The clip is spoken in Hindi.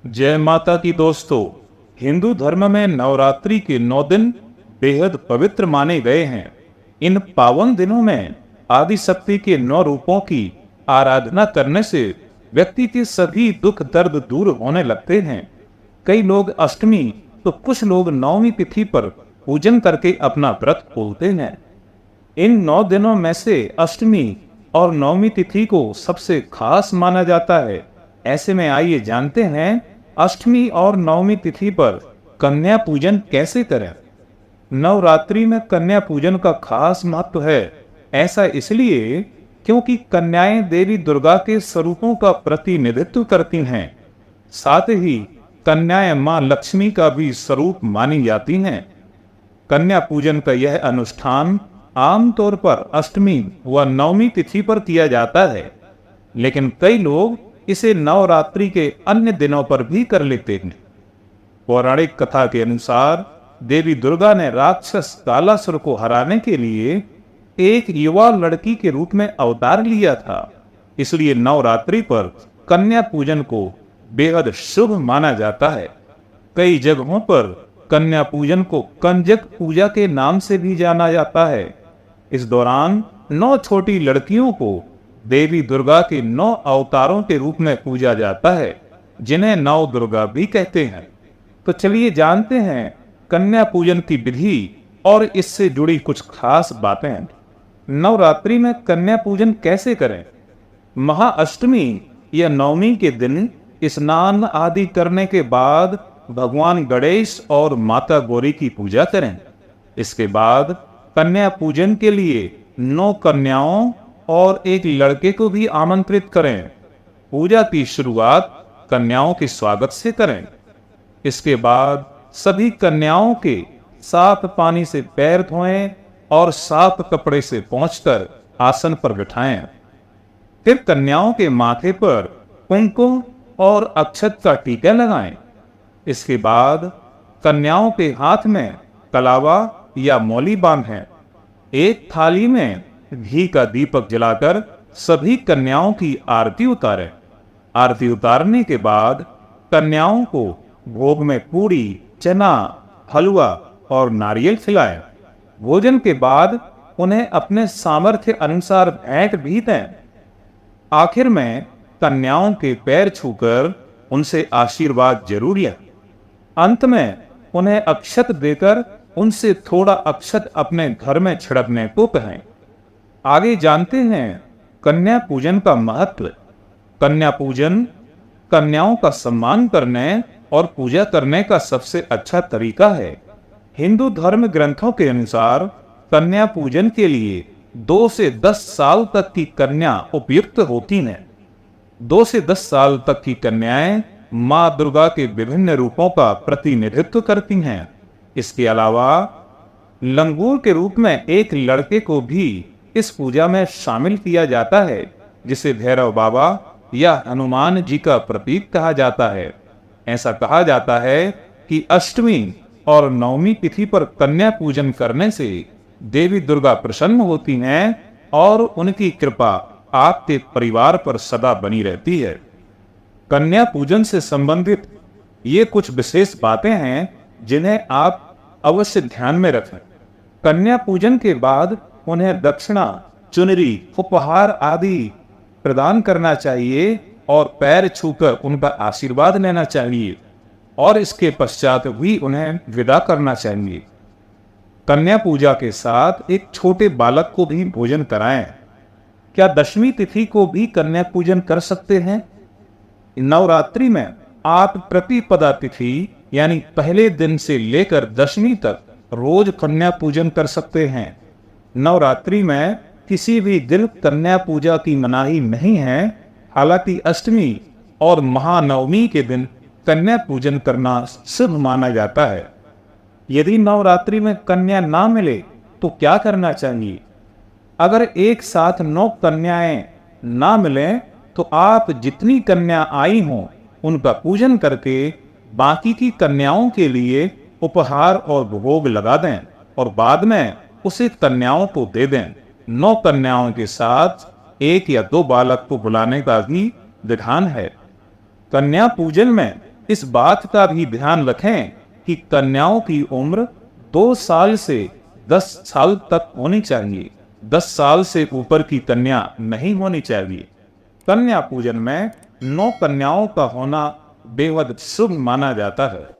जय माता की दोस्तों। हिंदू धर्म में नवरात्रि के 9 दिन बेहद पवित्र माने गए हैं। इन पावन दिनों में आदि शक्ति के 9 रूपों की आराधना करने से व्यक्ति के सभी दुख दर्द दूर होने लगते हैं। कई लोग अष्टमी तो कुछ लोग नवमी तिथि पर पूजन करके अपना व्रत खोलते हैं। इन 9 दिनों में से अष्टमी और नवमी तिथि को सबसे खास माना जाता है। ऐसे में आइए जानते हैं अष्टमी और नवमी तिथि पर कन्या पूजन कैसे करें। नवरात्रि में कन्या पूजन का खास महत्व है। ऐसा इसलिए क्योंकि कन्याएं देवी दुर्गा के स्वरूपों का प्रतिनिधित्व करती हैं। साथ ही कन्याएं मां लक्ष्मी का भी स्वरूप मानी जाती हैं। कन्या पूजन का यह अनुष्ठान आमतौर पर अष्टमी व नवमी तिथि पर किया जाता है, लेकिन कई लोग इसे नवरात्रि के अन्य दिनों पर भी कर लेते हैं। पौराणिक कथा के अनुसार देवी दुर्गा ने राक्षस कालासुर को हराने के लिए एक युवा लड़की के रूप में अवतार लिया था। इसलिए नवरात्रि पर कन्या पूजन को बेहद शुभ माना जाता है। कई जगहों पर कन्या पूजन को कंजक पूजा के नाम से भी जाना जाता है। इस दौरान 9 छोटी लड़कियों को देवी दुर्गा के 9 अवतारों के रूप में पूजा जाता है, जिन्हें नव दुर्गा भी कहते हैं। तो चलिए जानते हैं कन्या पूजन की विधि और इससे जुड़ी कुछ खास बातें। नवरात्रि में कन्या पूजन कैसे करें। महाअष्टमी या नवमी के दिन स्नान आदि करने के बाद भगवान गणेश और माता गौरी की पूजा करें। इसके बाद कन्या पूजन के लिए 9 कन्याओं और एक लड़के को भी आमंत्रित करें। पूजा की शुरुआत कन्याओं के स्वागत से करें। इसके बाद सभी कन्याओं के साफ पानी से पैर धोएं और साफ कपड़े से पोंछकर आसन पर बिठाएं। फिर कन्याओं के माथे पर कुमकुम और अक्षत का टीका लगाएं। इसके बाद कन्याओं के हाथ में कलावा या मौली बांधें। एक थाली में घी का दीपक जलाकर सभी कन्याओं की आरती उतारें। आरती उतारने के बाद कन्याओं को भोग में पूरी, चना, हलवा और नारियल खिलाएं। भोजन के बाद उन्हें अपने सामर्थ्य अनुसार भेंट भी दें। आखिर में कन्याओं के पैर छूकर उनसे आशीर्वाद जरूर लें। अंत में उन्हें अक्षत देकर उनसे थोड़ा अक्षत अपने घर में छिड़कने को कहें। आगे जानते हैं कन्या पूजन का महत्व। कन्या पूजन कन्याओं का सम्मान करने और पूजा करने का सबसे अच्छा तरीका है। हिंदू धर्म ग्रंथों के अनुसार कन्या पूजन के लिए 2 से 10 साल तक की कन्या उपयुक्त होती हैं। 2 से 10 साल तक की कन्याएं मां दुर्गा के विभिन्न रूपों का प्रतिनिधित्व करती हैं। इसके अलावा लंगूर के रूप में एक लड़के को भी इस पूजा में शामिल किया जाता है, जिसे भैरव बाबा या हनुमान जी का प्रतीक कहा जाता है। ऐसा कहा जाता है कि अष्टमी और नवमी तिथि पर कन्या पूजन करने से देवी दुर्गा प्रसन्न होती हैं और उनकी कृपा आपके परिवार पर सदा बनी रहती है। कन्या पूजन से संबंधित ये कुछ विशेष बातें हैं जिन्हें आप अवश्य ध्यान में रखें। कन्या पूजन के बाद उन्हें दक्षिणा, चुनरी, उपहार आदि प्रदान करना चाहिए और पैर छूकर उनका आशीर्वाद लेना चाहिए और इसके पश्चात भी उन्हें विदा करना चाहिए। कन्या पूजा के साथ एक छोटे बालक को भी भोजन कराएं। क्या दशमी तिथि को भी कन्या पूजन कर सकते हैं? नवरात्रि में आप प्रतिपदा तिथि यानी पहले दिन से लेकर दशमी तक रोज कन्या पूजन कर सकते हैं। नवरात्रि में किसी भी दिन कन्या पूजा की मनाही नहीं है। हालांकि अष्टमी और महानवमी के दिन कन्या पूजन करना शुभ माना जाता है। यदि नवरात्रि में कन्या ना मिले तो क्या करना चाहिए? अगर एक साथ 9 कन्याएं ना मिलें तो आप जितनी कन्या आई हों उनका पूजन करके बाकी की कन्याओं के लिए उपहार और भोग लगा दें और बाद में उसे कन्याओं को दे दें। 9 कन्याओं के साथ 1 या 2 बालक को बुलाने का भी विधान है। कन्या पूजन में इस बात का भी ध्यान रखें कि कन्याओं की उम्र 2 साल से 10 साल तक होनी चाहिए। 10 साल से ऊपर की कन्या नहीं होनी चाहिए। कन्या पूजन में 9 कन्याओं का होना बेहद शुभ माना जाता है।